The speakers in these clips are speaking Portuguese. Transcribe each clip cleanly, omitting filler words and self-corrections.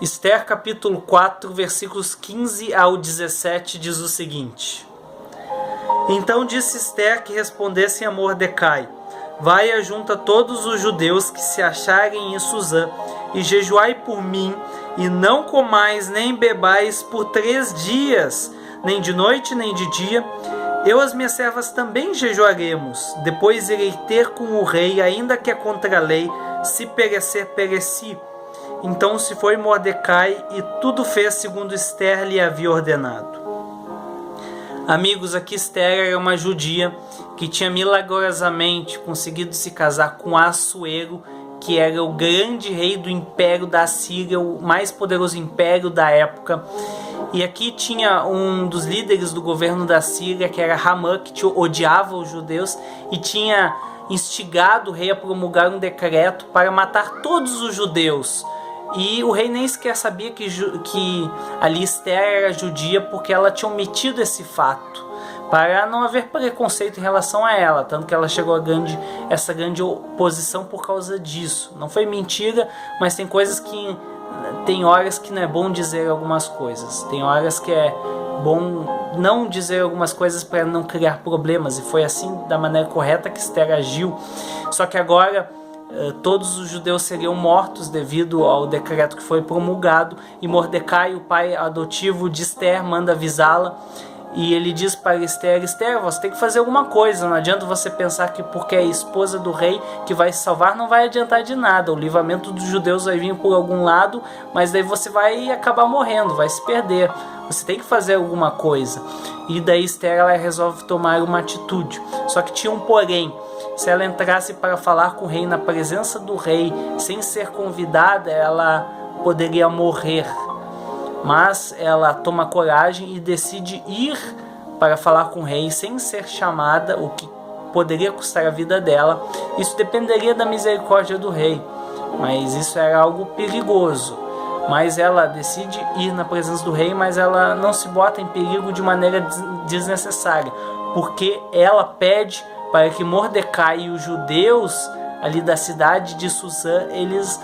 Esther capítulo 4, versículos 15 ao 17 diz o seguinte: Então disse Esther que respondessem a Mordecai: Vai e ajunta todos os judeus que se acharem em Susã, e jejuai por mim, e não comais nem bebais por 3 dias, nem de noite nem de dia. Eu e as minhas servas também jejuaremos. Depois irei ter com o rei, ainda que é contra a lei, se perecer, pereci. Então se foi Mordecai e tudo fez segundo Esther lhe havia ordenado. Amigos, aqui Esther era uma judia que tinha milagrosamente conseguido se casar com Assuero, que era o grande rei do império da Síria, o mais poderoso império da época. E aqui tinha um dos líderes do governo da Síria, que era Ramã, que odiava os judeus e tinha instigado o rei a promulgar um decreto para matar todos os judeus. E o rei nem sequer sabia que ali Esther era judia, porque ela tinha omitido esse fato, para não haver preconceito em relação a ela, tanto que ela chegou a essa grande oposição por causa disso. Não foi mentira, mas tem coisas que... Tem horas que não é bom dizer algumas coisas, tem horas que é bom não dizer algumas coisas para não criar problemas, e foi assim, da maneira correta, que Esther agiu. Só que agora todos os judeus seriam mortos devido ao decreto que foi promulgado, e Mordecai, o pai adotivo de Esther, manda avisá-la. E ele diz para Esther: Esther, você tem que fazer alguma coisa. Não adianta você pensar que porque é esposa do rei que vai se salvar, não vai adiantar de nada. O livramento dos judeus vai vir por algum lado, mas daí você vai acabar morrendo, vai se perder. Você tem que fazer alguma coisa. E daí Esther, ela resolve tomar uma atitude. Só que tinha um porém: se ela entrasse para falar com o rei na presença do rei, sem ser convidada, ela poderia morrer. Mas ela toma coragem e decide ir para falar com o rei sem ser chamada, o que poderia custar a vida dela. Isso dependeria da misericórdia do rei, mas isso era algo perigoso. Mas ela decide ir na presença do rei, mas ela não se bota em perigo de maneira desnecessária, porque ela pede para que Mordecai e os judeus ali da cidade de Susã, eles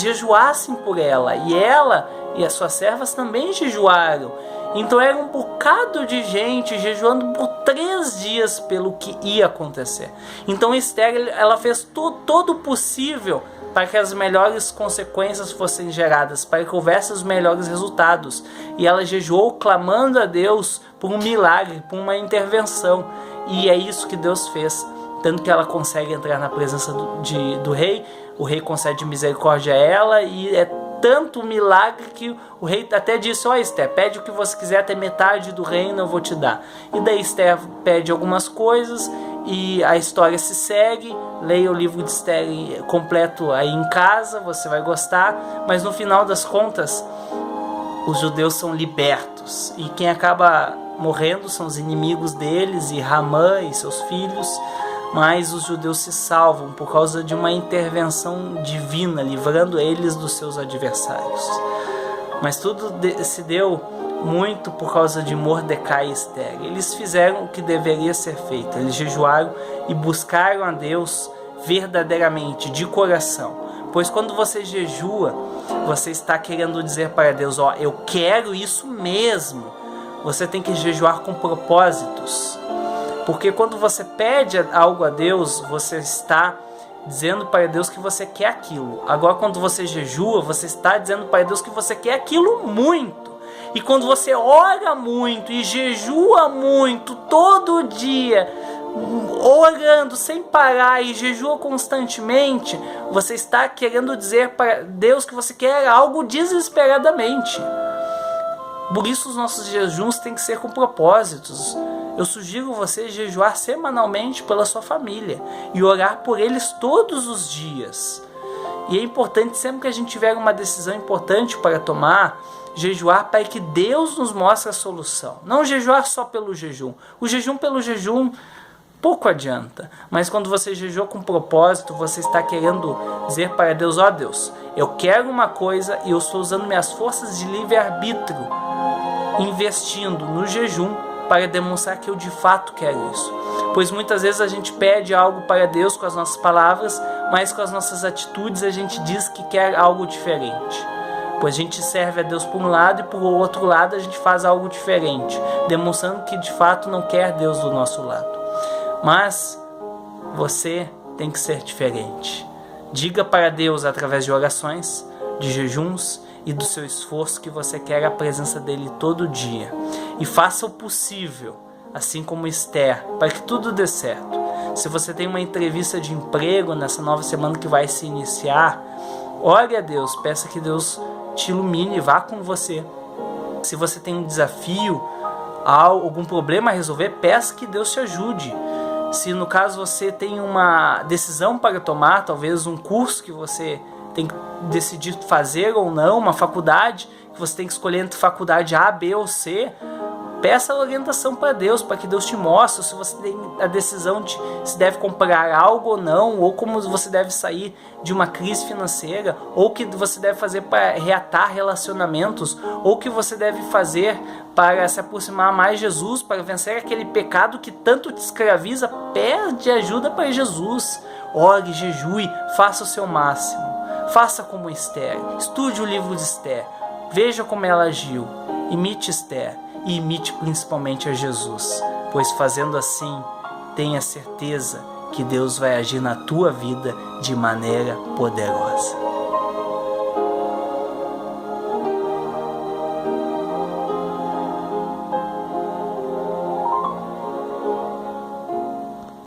jejuassem por ela, e ela e as suas servas também jejuaram. Então era um bocado de gente jejuando por 3 dias pelo que ia acontecer. Então Esther, ela fez todo o possível para que as melhores consequências fossem geradas, para que houvesse os melhores resultados. E ela jejuou clamando a Deus por um milagre, por uma intervenção. E é isso que Deus fez. Tanto que ela consegue entrar na presença do rei, o rei concede misericórdia a ela, e é tanto milagre que o rei até disse: Esther, pede o que você quiser, até metade do reino eu vou te dar. E daí Esther pede algumas coisas e a história se segue. Leia o livro de Esther completo aí em casa, você vai gostar. Mas no final das contas, os judeus são libertos, e quem acaba morrendo são os inimigos deles, e Ramã e seus filhos. Mas os judeus se salvam por causa de uma intervenção divina, livrando eles dos seus adversários. Mas tudo se deu muito por causa de Mordecai e Esther. Eles fizeram o que deveria ser feito. Eles jejuaram e buscaram a Deus verdadeiramente, de coração. Pois quando você jejua, você está querendo dizer para Deus: eu quero isso mesmo. Você tem que jejuar com propósitos. Porque quando você pede algo a Deus, você está dizendo para Deus que você quer aquilo. Agora, quando você jejua, você está dizendo para Deus que você quer aquilo muito. E quando você ora muito e jejua muito, todo dia, orando sem parar e jejua constantemente, você está querendo dizer para Deus que você quer algo desesperadamente. Por isso os nossos jejuns têm que ser com propósitos. Eu sugiro você jejuar semanalmente pela sua família e orar por eles todos os dias. E é importante, sempre que a gente tiver uma decisão importante para tomar, jejuar para que Deus nos mostre a solução. Não jejuar só pelo jejum. O jejum pelo jejum pouco adianta. Mas quando você jejua com propósito, você está querendo dizer para Deus: Deus, eu quero uma coisa e eu estou usando minhas forças de livre-arbítrio, investindo no jejum para demonstrar que eu de fato quero isso. Pois muitas vezes a gente pede algo para Deus com as nossas palavras, mas com as nossas atitudes a gente diz que quer algo diferente. Pois a gente serve a Deus por um lado e por outro lado a gente faz algo diferente, demonstrando que de fato não quer Deus do nosso lado. Mas você tem que ser diferente. Diga para Deus através de orações, de jejuns e do seu esforço que você quer a presença dele todo dia. E faça o possível, assim como Esther, para que tudo dê certo. Se você tem uma entrevista de emprego nessa nova semana que vai se iniciar, ore a Deus, peça que Deus te ilumine e vá com você. Se você tem um desafio, algum problema a resolver, peça que Deus te ajude. Se no caso você tem uma decisão para tomar, talvez um curso que você tem que decidir fazer ou não, uma faculdade, que você tem que escolher entre faculdade A, B ou C, peça a orientação para Deus, para que Deus te mostre se você tem a decisão de se deve comprar algo ou não, ou como você deve sair de uma crise financeira, ou o que você deve fazer para reatar relacionamentos, ou o que você deve fazer para se aproximar mais de Jesus, para vencer aquele pecado que tanto te escraviza. Pede ajuda para Jesus. Ore, jejue, faça o seu máximo. Faça como Esther. Estude o livro de Esther. Veja como ela agiu. Imite Esther. E imite principalmente a Jesus, pois fazendo assim, tenha certeza que Deus vai agir na tua vida de maneira poderosa.